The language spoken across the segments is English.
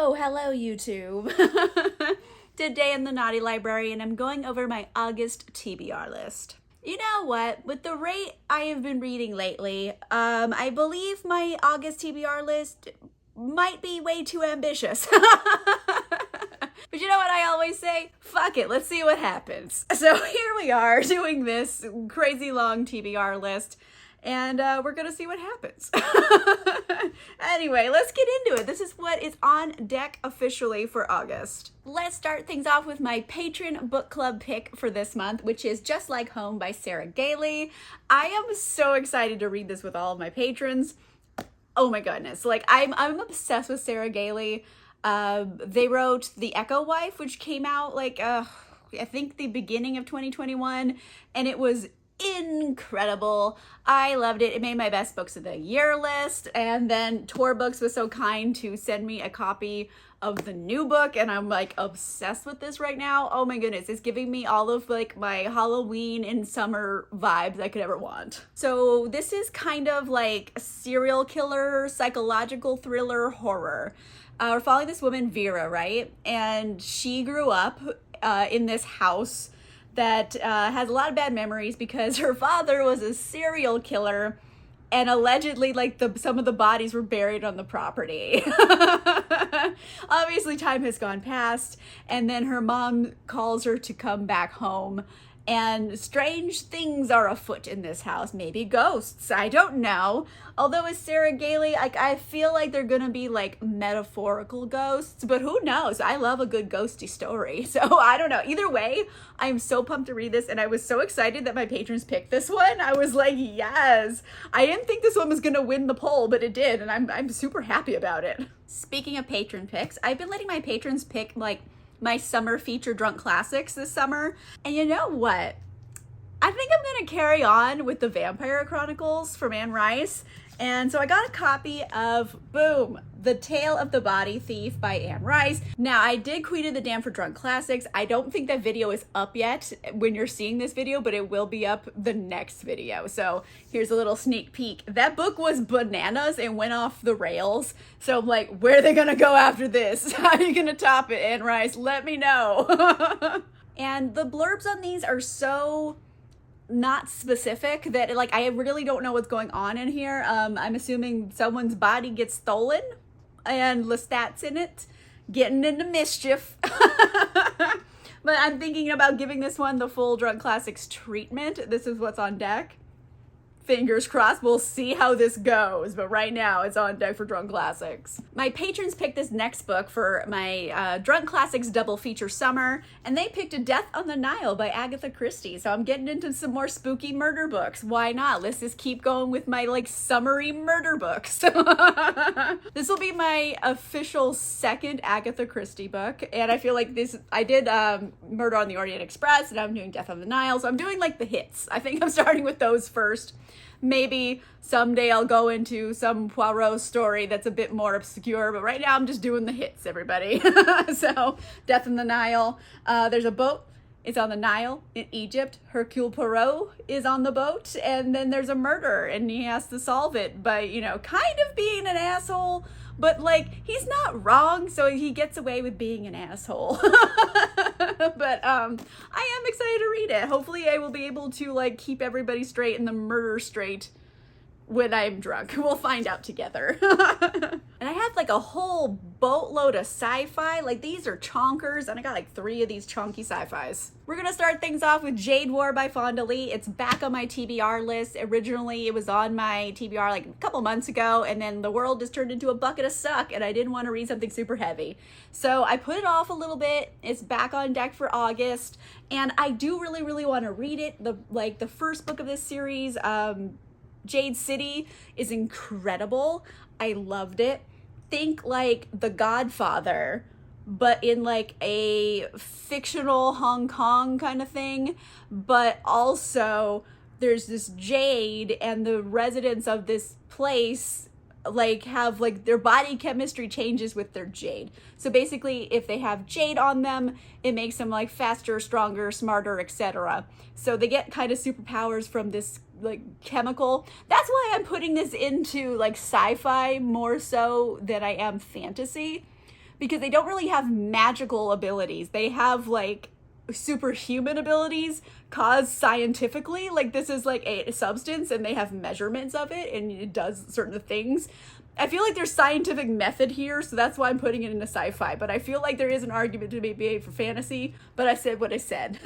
Hello YouTube. Today in the Naughty Library and I'm going over my August TBR list. You know what, with the rate I have been reading lately, I believe my August TBR list might be way too ambitious. But you know what I always say? Fuck it, let's see what happens. So here we are doing this crazy long TBR list. And we're gonna see what happens. Anyway, let's get into it. This is what is on deck officially for August. Let's start things off with my patron book club pick for this month, which is Just Like Home by Sarah Gailey. I am so excited to read this with all of my patrons. Oh my goodness, like I'm obsessed with Sarah Gailey. They wrote The Echo Wife, which came out like I think the beginning of 2021, and it was incredible. I loved it. It made my best books of the year list, and then Tor Books was so kind to send me a copy of the new book, and I'm like obsessed with this right now. Oh my goodness, it's giving me all of like my Halloween and summer vibes I could ever want. So this is kind of like a serial killer, psychological thriller horror. We're following this woman, Vera, right? And she grew up in this house that has a lot of bad memories because her father was a serial killer and allegedly like some of the bodies were buried on the property. Obviously time has gone past, and then her mom calls her to come back home, and strange things are afoot in this house. Maybe ghosts, I don't know. Although with Sarah Gailey, I feel like they're gonna be like metaphorical ghosts, but who knows? I love a good ghosty story, so I don't know. Either way, I'm so pumped to read this, and I was so excited that my patrons picked this one. I was like, yes! I didn't think this one was gonna win the poll, but it did, and I'm super happy about it. Speaking of patron picks, I've been letting my patrons pick like my summer feature drunk classics this summer. And you know what? I think I'm gonna carry on with the Vampire Chronicles from Anne Rice. And so I got a copy of, boom, The Tale of the Body Thief by Anne Rice. Now, I did Queen of the Damned for Drunk Classics. I don't think that video is up yet when you're seeing this video, but it will be up the next video. So here's a little sneak peek. That book was bananas and went off the rails. So I'm like, where are they gonna go after this? How are you gonna top it, Anne Rice? Let me know. And the blurbs on these are so not specific that like I really don't know what's going on in here. I'm assuming someone's body gets stolen and Lestat's in it getting into mischief. But I'm thinking about giving this one the full Drunk Classics treatment. This is what's on deck. Fingers crossed, we'll see how this goes, but right now it's on deck for Drunk Classics. My patrons picked this next book for my Drunk Classics double feature summer, and they picked A Death on the Nile by Agatha Christie. So I'm getting into some more spooky murder books. Why not? Let's just keep going with my like summery murder books. This will be my official second Agatha Christie book, and I feel like I did Murder on the Orient Express, and I'm doing Death on the Nile, so I'm doing like the hits. I think I'm starting with those first. Maybe someday I'll go into some Poirot story that's a bit more obscure, but right now I'm just doing the hits, everybody. So, Death in the Nile. There's a boat. It's on the Nile in Egypt. Hercule Poirot is on the boat, and then there's a murder, and he has to solve it by, you know, kind of being an asshole, but like he's not wrong, so he gets away with being an asshole. But I am excited to read it. Hopefully I will be able to like keep everybody straight and the murder straight when I'm drunk. We'll find out together. And I have like a whole boatload of sci-fi. Like these are chonkers, and I got like 3 of these chonky sci-fis. We're gonna start things off with Jade War by Fonda Lee. It's back on my TBR list. Originally it was on my TBR like a couple months ago, and then the world just turned into a bucket of suck, and I didn't want to read something super heavy. So I put it off a little bit. It's back on deck for August, and I do really want to read it. The first book of this series, Jade City, is incredible. I loved it. Think like The Godfather, but in like a fictional Hong Kong kind of thing. But also there's this Jade, and the residents of this place like have like their body chemistry changes with their jade. So basically if they have jade on them, it makes them like faster, stronger, smarter, etc. So they get kind of superpowers from this like chemical. That's why I'm putting this into like sci-fi more so than I am fantasy, because they don't really have magical abilities. They have like superhuman abilities caused scientifically. Like this is like a substance and they have measurements of it and it does certain things. I feel like there's scientific method here, so that's why I'm putting it into sci-fi. But I feel like there is an argument to be made for fantasy, but I said what I said.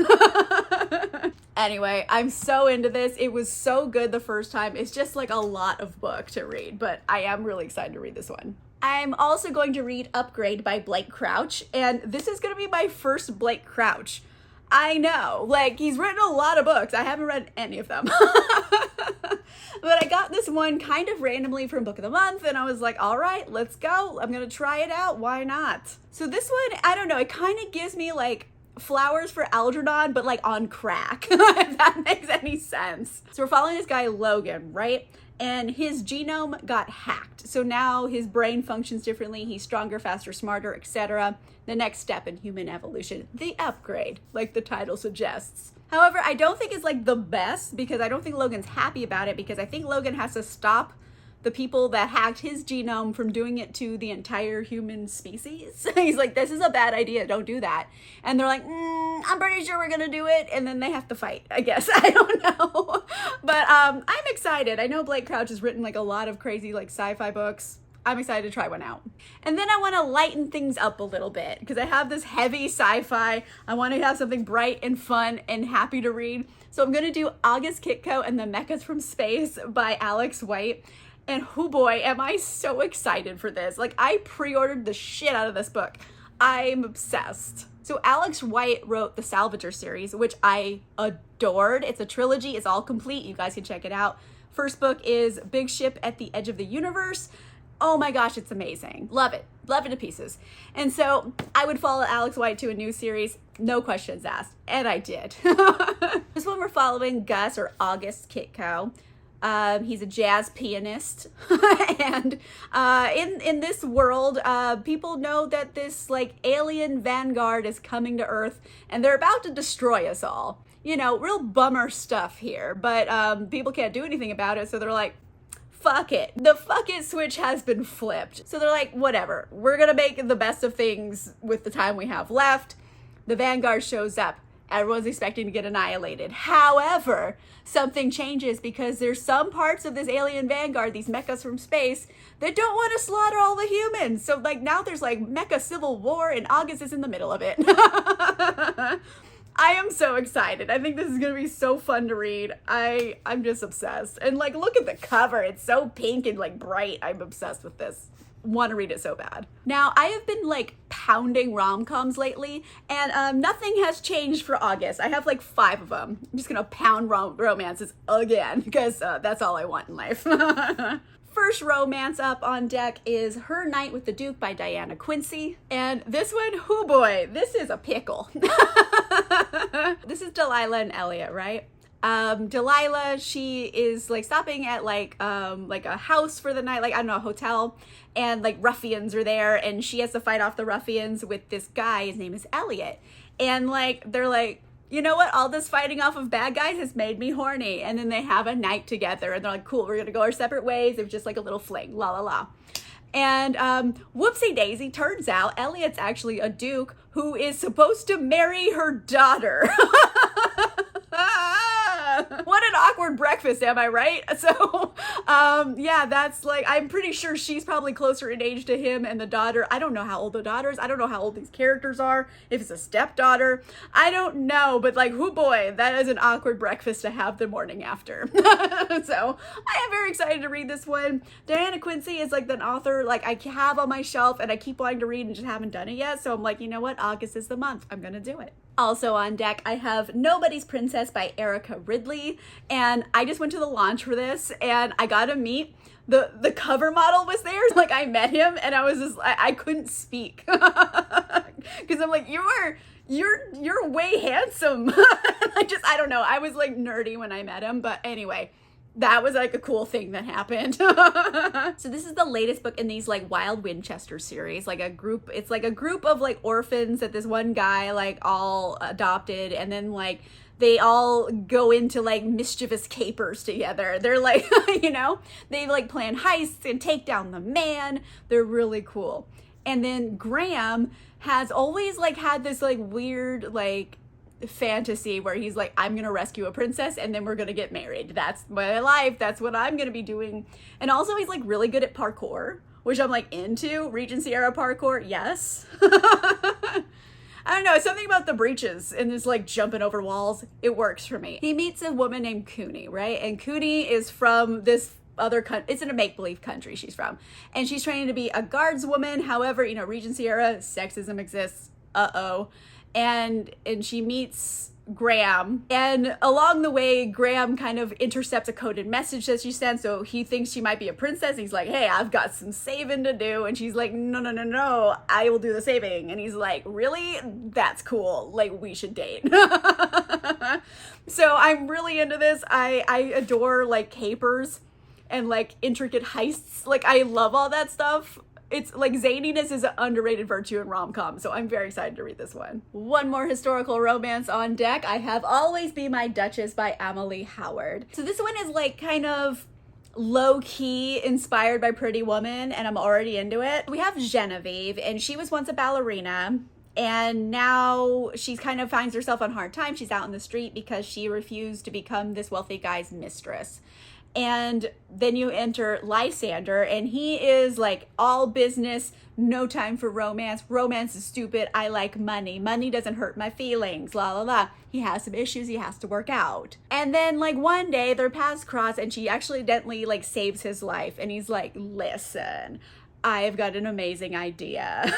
Anyway, I'm so into this. It was so good the first time. It's just like a lot of book to read, but I am really excited to read this one. I'm also going to read Upgrade by Blake Crouch, and this is going to be my first Blake Crouch. I know, like, he's written a lot of books. I haven't read any of them. But I got this one kind of randomly from Book of the Month, and I was like, all right, let's go. I'm going to try it out. Why not? So this one, I don't know, it kind of gives me, like, Flowers for Algernon, but, like, on crack, if that makes any sense. So we're following this guy, Logan, right? And his genome got hacked. So now his brain functions differently. He's stronger, faster, smarter, etc. The next step in human evolution, the upgrade, like the title suggests. However, I don't think it's like the best because I don't think Logan's happy about it because I think Logan has to stop the people that hacked his genome from doing it to the entire human species. He's like, this is a bad idea, don't do that. And they're like, I'm pretty sure we're gonna do it. And then they have to fight, I guess. I don't know. But I'm excited. I know Blake Crouch has written like a lot of crazy like sci-fi books. I'm excited to try one out. And then I want to lighten things up a little bit because I have this heavy sci-fi. I want to have something bright and fun and happy to read. So I'm going to do August Kitco and the Mechas from Space by Alex White. And oh boy, am I so excited for this. Like I pre-ordered the shit out of this book. I'm obsessed. So Alex White wrote the Salvager series, which I adored. It's a trilogy. It's all complete. You guys can check it out. First book is Big Ship at the Edge of the Universe. Oh my gosh, it's amazing. Love it. Love it to pieces. And so I would follow Alex White to a new series, no questions asked. And I did. This one we're following Gus or August Kitco. He's a jazz pianist. And in this world, people know that this like alien vanguard is coming to Earth and they're about to destroy us all. You know, real bummer stuff here. But people can't do anything about it, so they're like, fuck it. The fuck it switch has been flipped. So they're like, whatever. We're gonna make the best of things with the time we have left. The Vanguard shows up. Everyone's expecting to get annihilated. However, something changes because there's some parts of this alien Vanguard, these mechas from space, that don't want to slaughter all the humans. So like now there's like mecha civil war and August is in the middle of it. I am so excited. I think this is going to be so fun to read. I'm just obsessed. And like, look at the cover. It's so pink and like bright. I'm obsessed with this. Want to read it so bad. Now, I have been like pounding rom-coms lately and nothing has changed for August. I have like 5 of them. I'm just going to pound romances again because that's all I want in life. First romance up on deck is Her Night with the Duke by Diana Quincy. And this one, oh boy, this is a pickle. This is Delilah and Elliot, right? Delilah, she is like stopping at like a house for the night, like I don't know, a hotel, and like ruffians are there and she has to fight off the ruffians with this guy. His name is Elliot. And like, they're like, you know what? All this fighting off of bad guys has made me horny. And then they have a night together and they're like, cool, we're going to go our separate ways. It was just like a little fling, la la la. And whoopsie daisy, turns out Elliot's actually a duke who is supposed to marry her daughter. What an awkward breakfast, am I right? So, yeah, that's like, I'm pretty sure she's probably closer in age to him and the daughter. I don't know how old the daughter is. I don't know how old these characters are. If it's a stepdaughter, I don't know. But like, oh boy, that is an awkward breakfast to have the morning after. So I am very excited to read this one. Diana Quincy is like an author like I have on my shelf and I keep wanting to read and just haven't done it yet. So I'm like, you know what? August is the month. I'm going to do it. Also on deck, I have Nobody's Princess by Erica Ridley. And I just went to the launch for this and I got to meet the cover model was there. Like I met him and I was just, I couldn't speak. Cause I'm like, you're way handsome. I don't know. I was like nerdy when I met him, but anyway, that was like a cool thing that happened. So this is the latest book in these like Wild Winchester series, like it's like a group of like orphans that this one guy like all adopted, and then like they all go into like mischievous capers together. They're like, you know, they like plan heists and take down the man. They're really cool. And then Graham has always like had this like weird like fantasy where he's like, I'm gonna rescue a princess and then we're gonna get married. That's my life. That's what I'm gonna be doing. And also he's like really good at parkour, which I'm like into. Regency era parkour, yes. I don't know, something about the breeches and just like jumping over walls, it works for me. He meets a woman named Cooney, right? And Cooney is from this other country. It's in a make-believe country she's from. And she's training to be a guardswoman. However, you know, Regency era, sexism exists. Uh-oh. And she meets Graham, and along the way Graham kind of intercepts a coded message that she sent, so he thinks she might be a princess. He's like, hey, I've got some saving to do, and she's like, no, I will do the saving. And he's like, really? That's cool, like we should date. So I'm really into this. I adore like capers and like intricate heists. Like I love all that stuff. It's like zaniness is an underrated virtue in rom-com, so I'm very excited to read this one. One more historical romance on deck. I have Always Be My Duchess by Emily Howard. So this one is like kind of low-key inspired by Pretty Woman, and I'm already into it. We have Genevieve, and she was once a ballerina, and now she kind of finds herself on hard times. She's out in the street because she refused to become this wealthy guy's mistress. And then you enter Lysander, and he is like all business, no time for romance. Romance is stupid. I like money. Money doesn't hurt my feelings. La la la. He has some issues he has to work out. And then like one day their paths cross, and she accidentally like saves his life. And he's like, listen, I've got an amazing idea.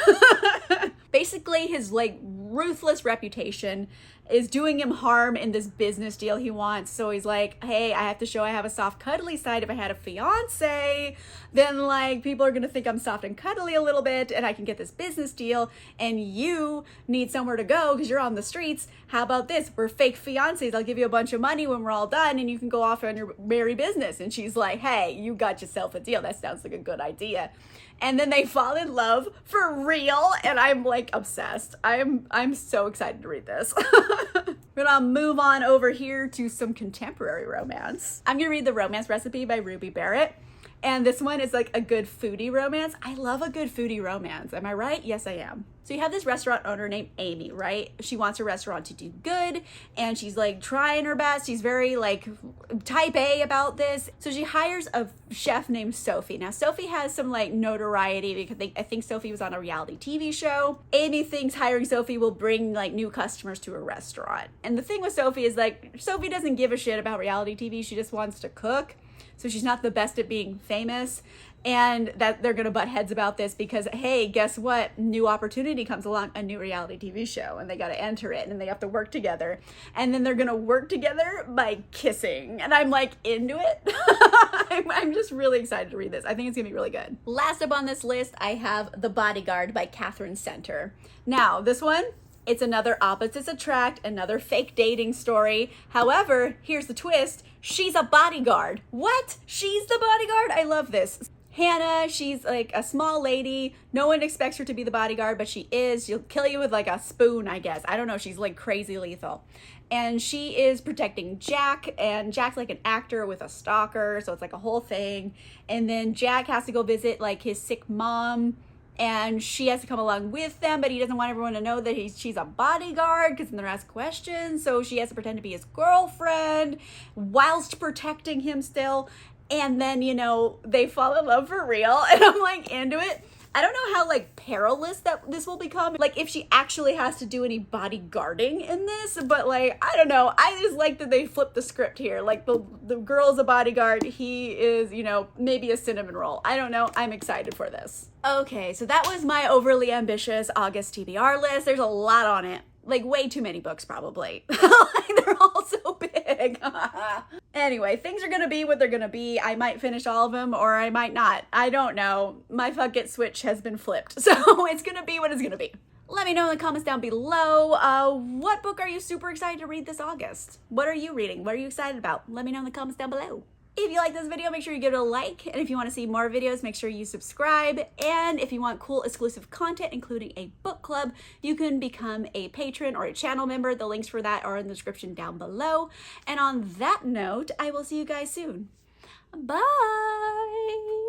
Basically, his like ruthless reputation is doing him harm in this business deal he wants. So he's like, hey, I have to show I have a soft, cuddly side. If I had a fiance, then like people are gonna think I'm soft and cuddly a little bit, and I can get this business deal, and you need somewhere to go because you're on the streets. How about this? We're fake fiancés. I'll give you a bunch of money when we're all done, and you can go off on your merry business. And she's like, hey, you got yourself a deal. That sounds like a good idea. And then they fall in love for real, and I'm like obsessed. I'm so excited to read this. We're gonna move on over here to some contemporary romance. I'm gonna read The Romance Recipe by Ruby Barrett. And this one is like a good foodie romance. I love a good foodie romance. Am I right? Yes, I am. So you have this restaurant owner named Amy, right? She wants her restaurant to do good, and she's like trying her best. She's very like type A about this. So she hires a chef named Sophie. Now Sophie has some like notoriety because I think Sophie was on a reality TV show. Amy thinks hiring Sophie will bring like new customers to her restaurant. And the thing with Sophie is like Sophie doesn't give a shit about reality TV. She just wants to cook. So she's not the best at being famous, and that they're gonna butt heads about this because, hey, guess what? New opportunity comes along, a new reality TV show, and they gotta enter it, and they have to work together. And then they're gonna work together by kissing. And I'm like into it. I'm just really excited to read this. I think it's gonna be really good. Last up on this list, I have The Bodyguard by Catherine Center. Now, this one, it's another opposites attract, another fake dating story. However, here's the twist. She's a bodyguard. What? She's the bodyguard? I love this. Hannah, she's like a small lady. No one expects her to be the bodyguard, but she is. She'll kill you with like a spoon, I guess. I don't know. She's like crazy lethal. And she is protecting Jack, and Jack's like an actor with a stalker, so it's like a whole thing. And then Jack has to go visit like his sick mom, and she has to come along with them, but he doesn't want everyone to know that she's a bodyguard because then they're asked questions. So she has to pretend to be his girlfriend whilst protecting him still. And then, you know, they fall in love for real, and I'm like into it. I don't know how like perilous that this will become, like if she actually has to do any bodyguarding in this, but like I don't know. I just like that they flipped the script here. Like the girl's a bodyguard, he is, you know, maybe a cinnamon roll. I don't know. I'm excited for this. Okay, so that was my overly ambitious August TBR list. There's a lot on it. Like way too many books probably. Like they're all so big. Anyway, things are gonna be what they're gonna be. I might finish all of them or I might not. I don't know. My fuck it switch has been flipped. So it's gonna be what it's gonna be. Let me know in the comments down below. What book are you super excited to read this August? What are you reading? What are you excited about? Let me know in the comments down below. If you like this video, make sure you give it a like. And if you want to see more videos, make sure you subscribe. And if you want cool exclusive content, including a book club, you can become a patron or a channel member. The links for that are in the description down below. And on that note, I will see you guys soon. Bye.